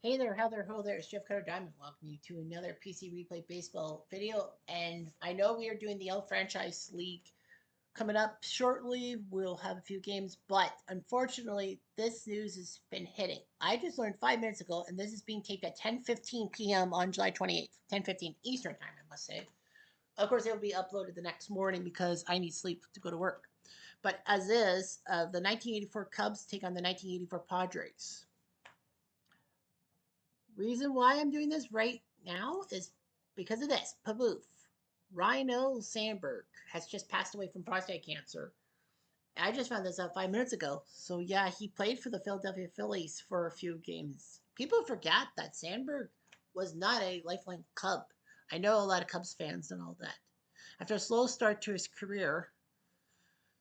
Hey there, how there, ho there, it's Jeff Cutter Diamond. Welcome you to another PC Replay Baseball video. And I know we are doing the L Franchise League coming up shortly. We'll have a few games, but unfortunately, this news has been hitting. I just learned 5 minutes ago, and this is being taped at 10:15 p.m. on July 28th, 10:15 Eastern Time, I must say. Of course, it'll be uploaded the next morning because I need sleep to go to work. But as is, the 1984 Cubs take on the 1984 Padres. Reason why I'm doing this right now is because of this. Paboof. Ryne Sandberg has just passed away from prostate cancer. I just found this out 5 minutes ago. So yeah, he played for the Philadelphia Phillies for a few games. People forget that Sandberg was not a lifelong Cub. I know a lot of Cubs fans and all that. After a slow start to his career,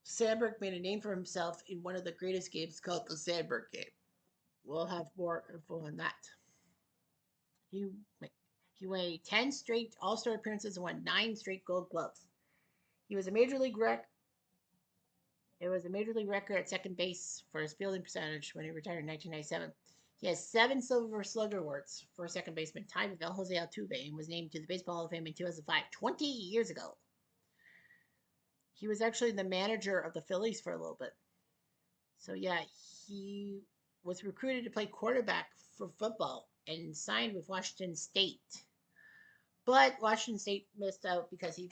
Sandberg made a name for himself in one of the greatest games called the Sandberg game. We'll have more info on that. He he made 10 straight All-Star appearances and won 9 straight Gold Gloves. He was a major league rec. It was a major league record at second base for his fielding percentage when he retired in 1997. He has 7 Silver Slugger awards for a second baseman, tied with El Jose Altuve, and was named to the Baseball Hall of Fame in 2005, 20 years ago. He was actually the manager of the Phillies for a little bit. So yeah, he was recruited to play quarterback for football and signed with Washington State. But Washington State missed out because he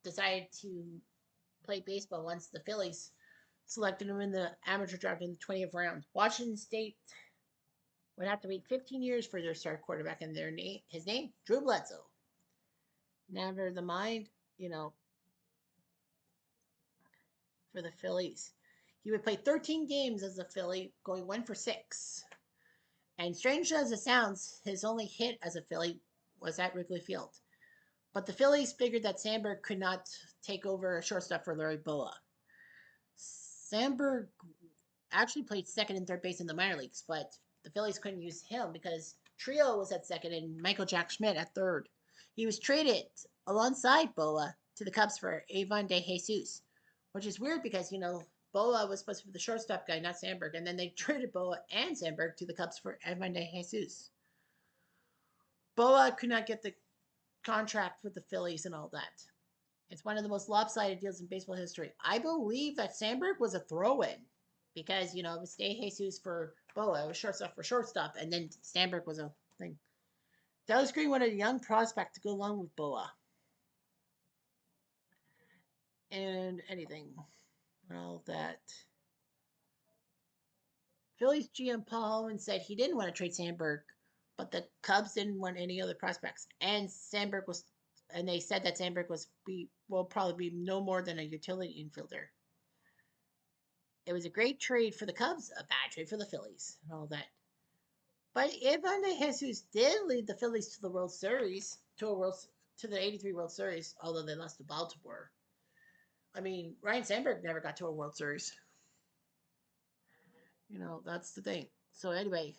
decided to play baseball once the Phillies selected him in the amateur draft in the 20th round. Washington State would have to wait 15 years for their star quarterback, and his name, Drew Bledsoe. Never the mind, for the Phillies. He would play 13 games as a Philly, going 1 for 6. And strange as it sounds, his only hit as a Philly was at Wrigley Field. But the Phillies figured that Sandberg could not take over a shortstop for Larry Boa. Sandberg actually played second and third base in the minor leagues, but the Phillies couldn't use him because Trio was at second and Michael Jack Schmidt at third. He was traded alongside Boa to the Cubs for Avon de Jesus, which is weird because, Boa was supposed to be the shortstop guy, not Sandberg, and then they traded Boa and Sandberg to the Cubs for Avon de Jesus. Boa could not get the contract with the Phillies and all that. It's one of the most lopsided deals in baseball history. I believe that Sandberg was a throw-in because, it was De Jesus for Boa. It was shortstop for shortstop, and then Sandberg was a thing. Dallas Green wanted a young prospect to go along with Boa. And anything. And all that. Phillies GM Paul Holman said he didn't want to trade Sandberg, but the Cubs didn't want any other prospects. And they said that Sandberg will probably be no more than a utility infielder. It was a great trade for the Cubs, a bad trade for the Phillies, and all that. But Ivan de Jesus did lead the Phillies to the World Series, to the '83 World Series, although they lost to Baltimore. I mean, Ryne Sandberg never got to a World Series. That's the thing. So anyway,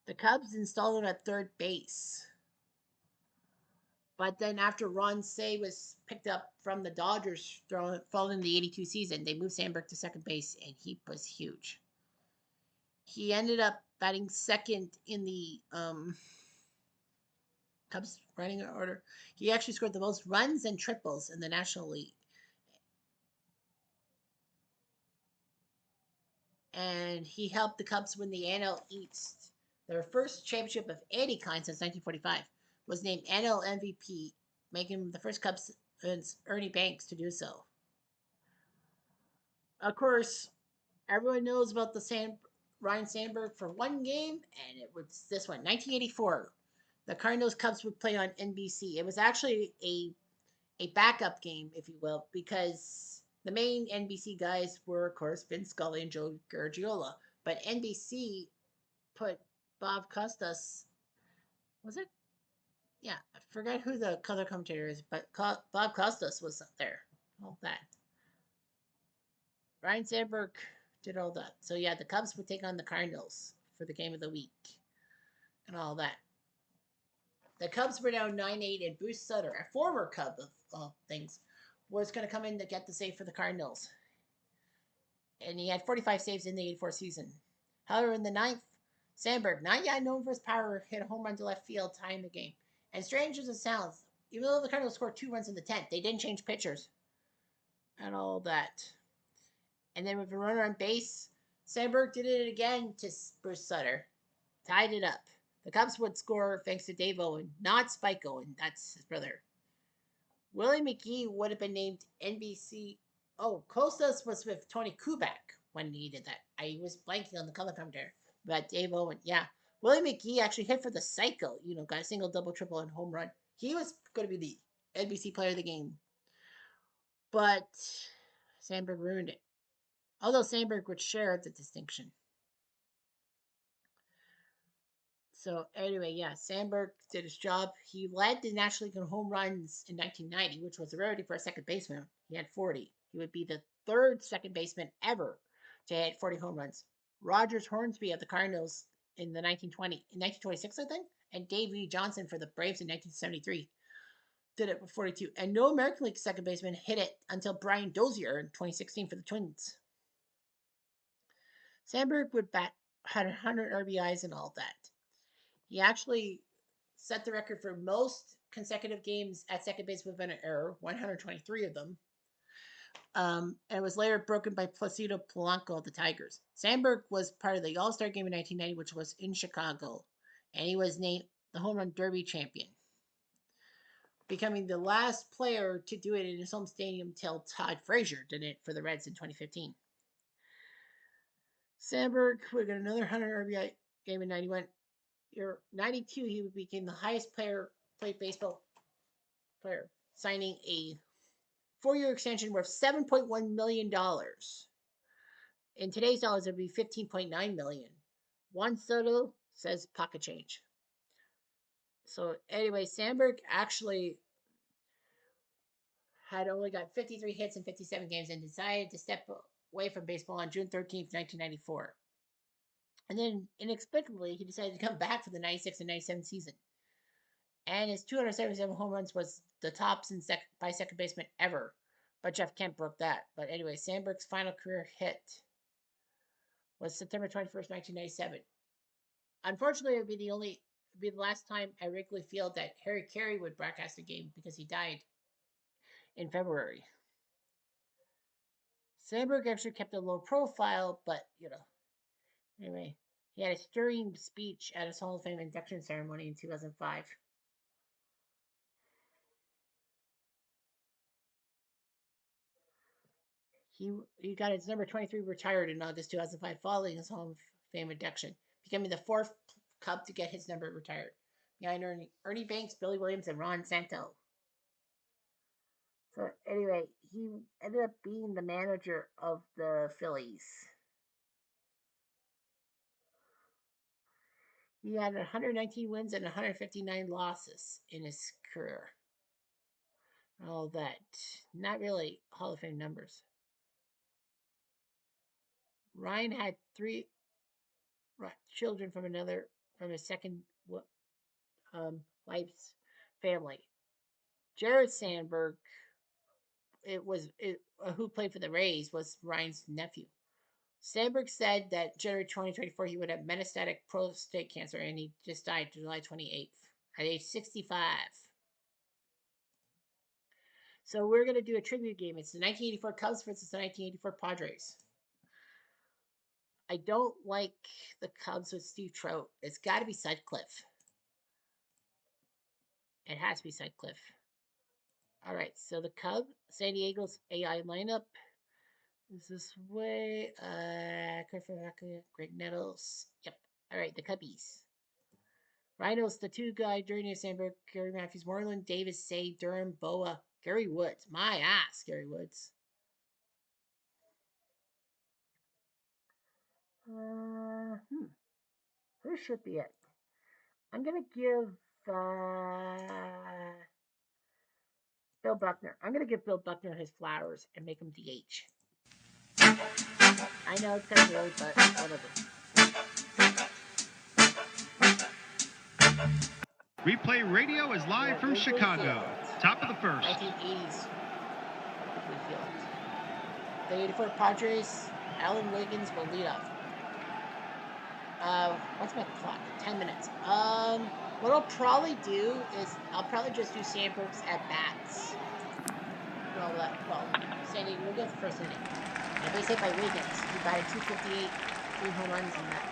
the Cubs installed him at third base. But then after Ron Cey was picked up from the Dodgers following the '82 season, they moved Sandberg to second base, and he was huge. He ended up batting second in the Cubs running order. He actually scored the most runs and triples in the National League. And he helped the Cubs win the NL East. Their first championship of any kind since 1945 was named NL MVP, making him the first Cubs since Ernie Banks to do so. Of course, everyone knows about the Ryne Sandberg for one game, and it was this one, 1984. The Cardinals Cubs would play on NBC. It was actually a backup game, if you will, because the main NBC guys were, of course, Vince Scully and Joe Garagiola. But NBC put Bob Costas, was it? Yeah, I forgot who the color commentator is, but Bob Costas was up there. All that. Ryne Sandberg did all that. So yeah, the Cubs would take on the Cardinals for the game of the week and all that. The Cubs were down 9-8, and Bruce Sutter, a former Cub of all things, was going to come in to get the save for the Cardinals. And he had 45 saves in the '84 season. However, in the ninth, Sandberg, not yet known for his power, hit a home run to left field, tying the game. And strange as it sounds, even though the Cardinals scored 2 runs in the 10th, they didn't change pitchers and all that. And then with a runner on base, Sandberg did it again to Bruce Sutter, tied it up. The Cubs would score thanks to Dave Owen, not Spike Owen. That's his brother. Willie McGee would have been named NBC. Oh, Costas was with Tony Kubek when he did that. I was blanking on the color commentator. But Dave Owen, yeah. Willie McGee actually hit for the Psycho, got a single, double, triple, and home run. He was going to be the NBC player of the game. But Sandberg ruined it. Although Sandberg would share the distinction. So anyway, yeah, Sandberg did his job. He led the National League in home runs in 1990, which was a rarity for a second baseman. He had 40. He would be the third second baseman ever to hit 40 home runs. Rogers Hornsby of the Cardinals in 1926, I think, and Dave E. Johnson for the Braves in 1973 did it with 42. And no American League second baseman hit it until Brian Dozier in 2016 for the Twins. Sandberg had 100 RBIs and all that. He actually set the record for most consecutive games at second base without an error, 123 of them. And was later broken by Placido Polanco of the Tigers. Sandberg was part of the All-Star game in 1990, which was in Chicago, and he was named the Home Run Derby champion, becoming the last player to do it in his home stadium till Todd Frazier did it for the Reds in 2015. Sandberg would get another 100 RBI game in 91. In 92, he became the highest played baseball player, signing a 4-year extension worth $7.1 million. In today's dollars, it would be $15.9 million. Juan Soto says pocket change. So anyway, Sandberg actually had only got 53 hits in 57 games and decided to step away from baseball on June 13th, 1994. And then, inexplicably, he decided to come back for the 96 and 97 season. And his 277 home runs was the top by second baseman ever. But Jeff Kemp broke that. But anyway, Sandberg's final career hit was September 21st, 1997. Unfortunately, it would be the last time at Wrigley Field that Harry Carey would broadcast a game because he died in February. Sandberg actually kept a low profile, but, anyway, he had a stirring speech at his Hall of Fame induction ceremony in 2005. He got his number 23 retired in August 2005 following his Hall of Fame induction, becoming the fourth Cub to get his number retired, behind Ernie Banks, Billy Williams, and Ron Santo. So anyway, he ended up being the manager of the Phillies. He had 119 wins and 159 losses in his career. All that. Not really Hall of Fame numbers. Ryne had 3 children from his second wife's family. Jared Sandberg, who played for the Rays, was Ryne's nephew. Sandberg said that January 2024 he would have metastatic prostate cancer, and he just died July 28th at age 65. So we're going to do a tribute game. It's the 1984 Cubs versus the 1984 Padres. I don't like the Cubs with Steve Trout. It's got to be Sutcliffe. It has to be Sutcliffe. All right, so the San Diego's AI lineup is this way. Greg Nettles. Yep. All right, the Cubbies. Rhinos, the 2 guy, Journey Sandberg, Gary Matthews, Moreland, Davis, Say, Durham, Boa, Gary Woods. My ass, Gary Woods. Who should be it? I'm going to give Bill Buckner. I'm going to give Bill Buckner his flowers and make him DH. I know it's kind of weird, but whatever. Replay Radio is live from Chicago. Top of the first. 1980s. The 84 Padres, Alan Wiggins will lead off. What's my clock? 10 minutes. What I'll probably do is I'll probably just do Sandberg's at bats. Well, San Diego, we'll go with the first inning. And base hit by Wiggins, who batted 258, 3 home runs in that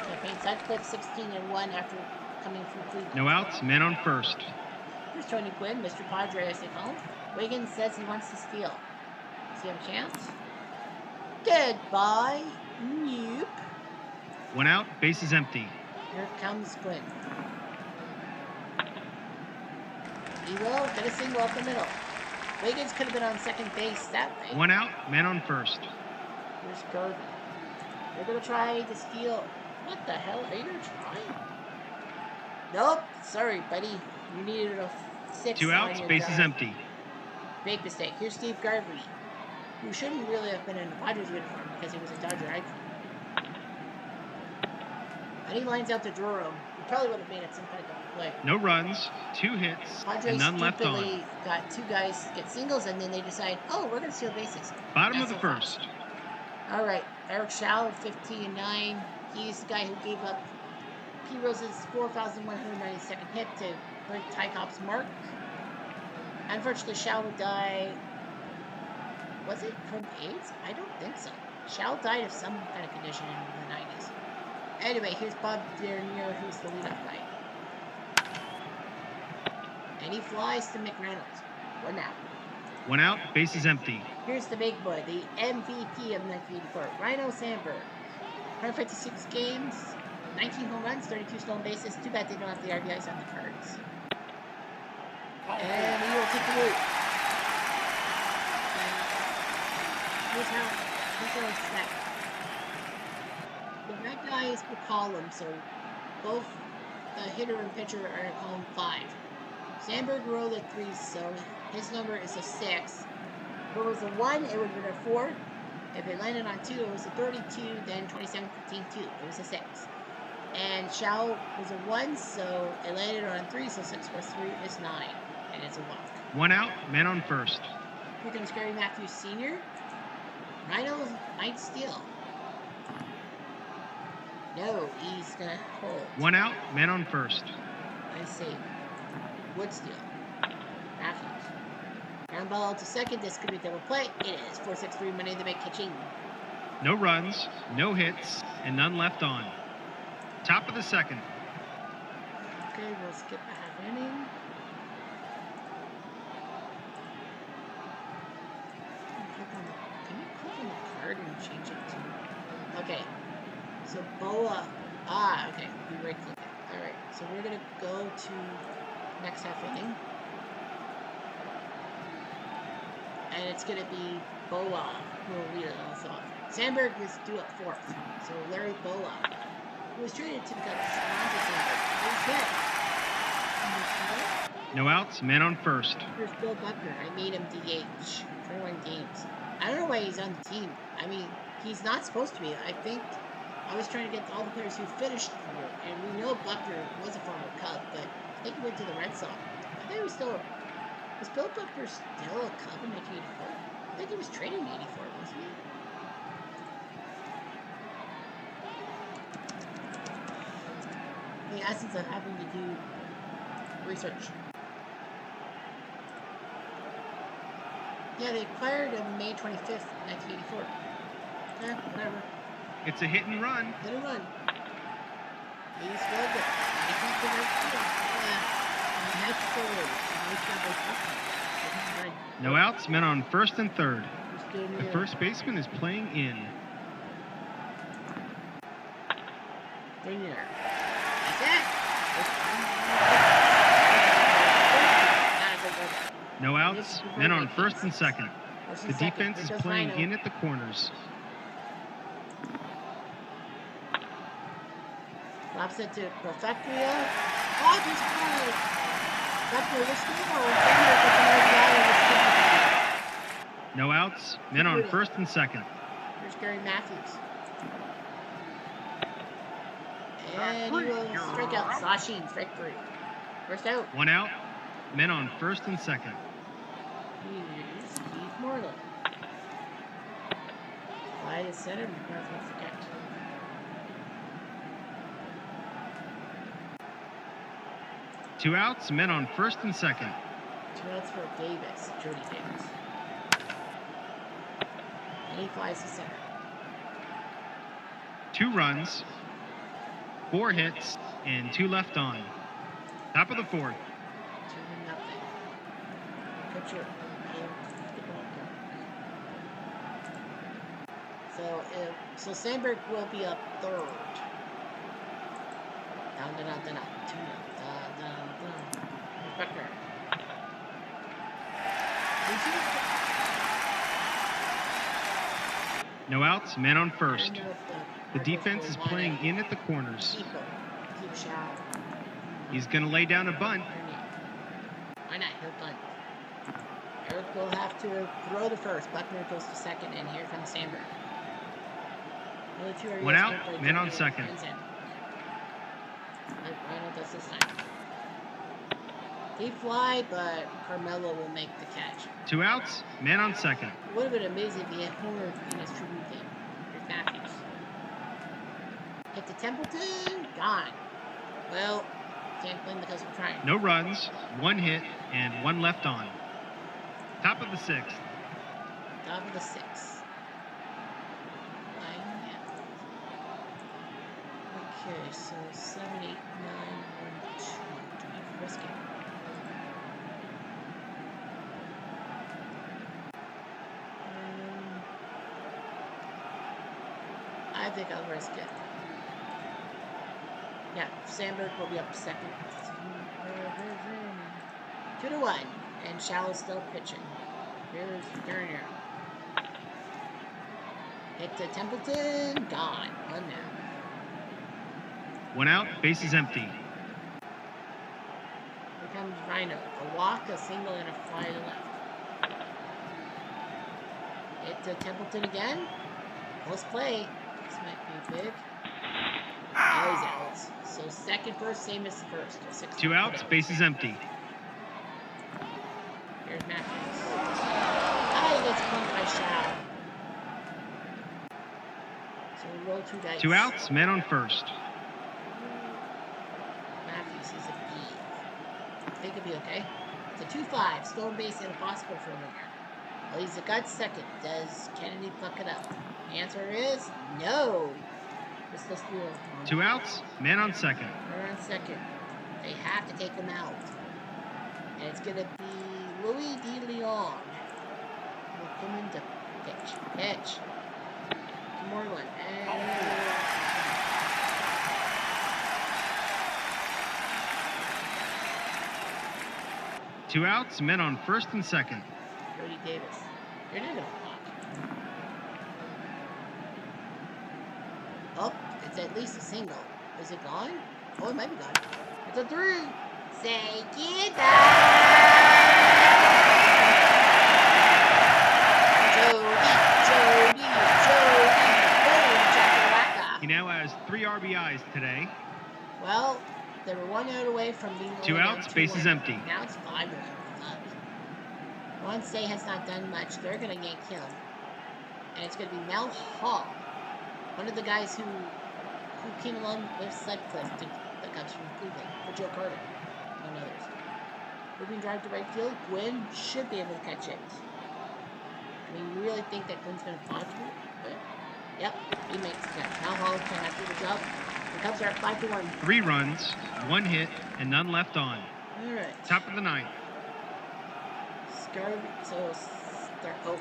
campaign. Sutcliffe 16-1 after coming from Cleveland. No outs, men on first. Here's Tony Gwynn, Mr. Padre, as they call him. Wiggins says he wants to steal. Does he have a chance? Goodbye. Nope. 1 out, base is empty. Here comes Gwynn. He will get a single up the middle. Wiggins could have been on second base that way. 1 out, men on first. Here's Garvey. They're going to try to steal. What the hell? Are you going to try? Nope. Sorry, buddy. You needed a 6. 2 outs, base is empty. Big mistake. Here's Steve Garvey, who shouldn't really have been in the Padres uniform because he was a Dodger icon. And he lines out to Durham. He probably would have made it some kind of double play. No runs, 2 hits, Padres and none left on. Got 2 guys get singles, and then they decide, oh, we're going to steal bases. Bottom of the first. All right, Eric Schau, 15-9. He's the guy who gave up P. Rose's 4,192nd hit to break Ty Cobb's mark. Unfortunately, Schau would die. Was it from AIDS? I don't think so. Schau died of some kind of condition in the 90s. Anyway, here's Bob Dernier, who's the leadoff guy. And he flies to McReynolds. 1 out. 1 out, base is empty. Here's the big boy, the MVP of 1984, Ryne Sandberg. 156 games, 19 home runs, 32 stolen bases. Too bad they don't have the RBIs on the cards. And he will take the root. Here's how it's set. The red guys will column, so both the hitter and pitcher are in column 5. Sandberg rolled a 3, so his number is a 6. If it was a 1, it would have been a 4. If it landed on 2, it was a 32, then 27, 15, 2. It was a 6. And Schau was a 1, so it landed on 3, so 6 plus 3 is 9. And it's a walk. 1 out, men on first. Here comes Gary Matthews Sr. Rhino might steal. No, he's going to hold. 1 out, men on first. I see. Would steal. Matthews. Ground ball to second. This could be a double play. It is. 4-6-3 money in the bank catching. No runs, no hits, and none left on. Top of the second. Okay, we'll skip a half inning. Can you click on the card and change it to? Okay. So Boa. Okay. We right click it. Alright. So we're gonna go to next half inning. And it's gonna be Boa who will lead us off. Sandberg is due up 4th. So Larry Boa, who was traded to the Cubs, is hit. No outs, men on first. Here's Bill Buckner. I made him DH. 21 games. I don't know why he's on the team. I mean, he's not supposed to be. I think I was trying to get all the players who finished here, and we know Buckner was a former Cub, but I think he went to the Red Sox. I think he was still was Bill Buckner still a Cub in 1984? I think he was traded in 84, wasn't he? The essence of having to do research. Yeah, they acquired him May 25th, 1984. Yeah, whatever. It's a hit and run. Hit and run. He's well good. I think the right field. Yeah. Nice forward. Nice job by Buckner. No outs, men on first and third. The Here. first baseman is playing in. Junior. That's it. No outs, men on first and second. The defense is playing in at the corners. Lobs it to Perfectria. Oh, he's cool. Perfectria will score. No outs, men on first and second. Here's Gary Matthews. And he will strike out Sashin, strike 3. First out. 1 out, men on first and second. Here's Keith Moreland. Fly to center, McGrath will forget. 2 outs, men on first and second. 2 outs for Davis, Jody Davis. And he flies to center. 2 runs, 4 hits, and 2 left on. Top of the fourth. 2-0. Pitcher of the ballpark. So Sandberg will be up third. Down. 2-0. Here's Buckner. No outs, men on first. The defense is playing in at the corners. Keep Shao. He's going to lay down a bunt. Why not? He'll bunt. Eric will have to throw to first. Buckner goes to second, and here comes Sandberg. 1 out, men on second. Ryne does this time. Deep fly, but Carmelo will make the catch. 2 outs, men on second. It would have been amazing if he had homered in his tribute game. Here's Matthews. Hit to Templeton. Gone. Well, can't blame the coach for trying. No runs, 1 hit, and 1 left on. Top of the sixth. Top of the sixth. Okay, so 7, 8, 9, 1, 2. Do we risk it? I think I'll risk it. Yeah, Sandberg will be up second. 2-1, and Shallow's still pitching. Here's Turner. Hit to Templeton. Gone. 1 now. 1 out, bases empty. Here comes Ryne. A walk, a single, and a fly to left. Hit to Templeton again. Close play. This might be big. Oh, he's out. So second, first, same as the first. 2 outs, bases empty. Here's Matthews. He gets pumped by Shao. So we roll 2 dice. 2 outs, men on first. Matthews is a B. I think he'll be okay. It's a 2-5. Stolen base and impossible for him here. Well, he's a gut second. Does Kennedy fuck it up? The answer is no. It's the steal. 2 outs, men on second. They're on second. They have to take him out. And it's going to be Louis De Leon. Will come in to pitch. Pitch. More one. And... 2 outs, men on first and second. Jody Davis. You're not going to walk. Oh, it's at least a single. Is it gone? Oh, it might be gone. It's a 3. Say Jody. He now has 3 RBIs today. Well, they were 1 out away from being 2 outs, bases empty. Now it's 5-1. Ron Say has not done much. They're going to yank him. And it's going to be Mel Hall. One of the guys who came along with Sutcliffe that comes from Cleveland. For Joe Carter. Among others. Moving drive to right field. Gwynn should be able to catch it. I mean, you really think that Gwynn's going to fly through it? Yep, he makes the catch. Mel Hall cannot do the job. The Cubs are at 5-1. 3 runs, 1 hit, and none left on. All right. Top of the ninth.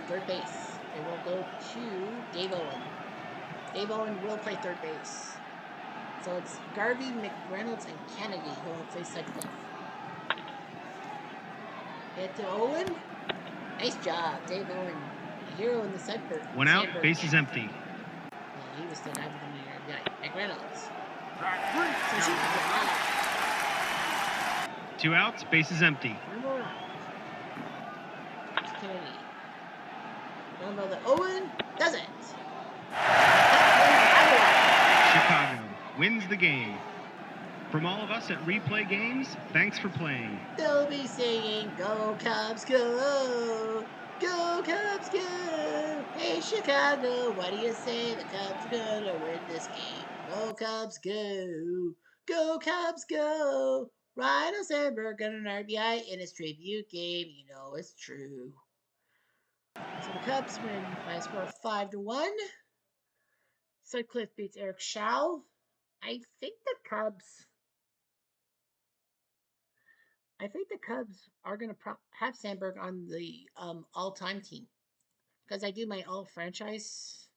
Third base. They will go to Dave Owen. Dave Owen will play third base. So it's Garvey, McReynolds, and Kennedy who will play Sutcliffe. Hit to Owen. Nice job, Dave Owen. A hero in the Sandberg. 1 out, bases empty. Well, he was the guy with the guy. McReynolds. 2 outs, bases empty. One more out. Kennedy. Don't know that Owen does it. Chicago wins the game. From all of us at Replay Games, thanks for playing. They'll be singing, "Go Cubs, go! Go Cubs, go! Hey Chicago, what do you say? The Cubs are gonna win this game. Go Cubs, go! Go Cubs, go! Ryne Sandberg got an RBI in his tribute game. You know it's true. So the Cubs win by a score of 5-1. Sutcliffe beats Eric Shaw. I think the Cubs. I think the Cubs are going to have Sandberg on the all-time team because I do my all-franchise.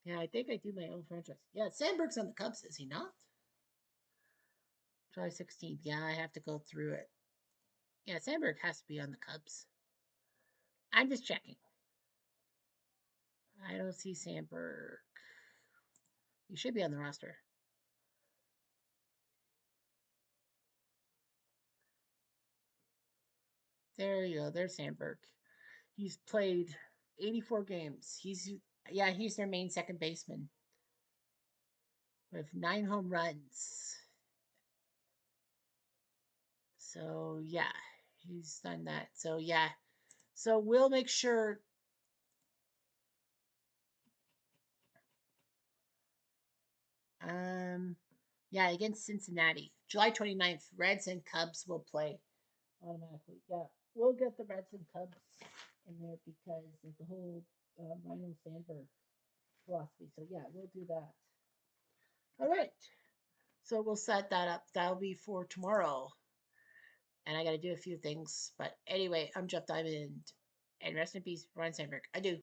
Yeah, I think I do my all-franchise. Yeah, Sandberg's on the Cubs, is he not? July 16th. Yeah, I have to go through it. Yeah, Sandberg has to be on the Cubs. I'm just checking. I don't see Sandberg. He should be on the roster. There you go. There's Sandberg. He's played 84 games. He's their main second baseman with 9 home runs. So yeah, he's done that. So yeah. So we'll make sure. Um yeah, against Cincinnati. July 29th, Reds and Cubs will play automatically. Yeah. We'll get the Reds and Cubs in there because of the whole Ryne Sandberg philosophy. So yeah, we'll do that. All right. So we'll set that up. That'll be for tomorrow. And I got to do a few things. But anyway, I'm Jeff Diamond. And rest in peace, Ryne Sandberg. I do.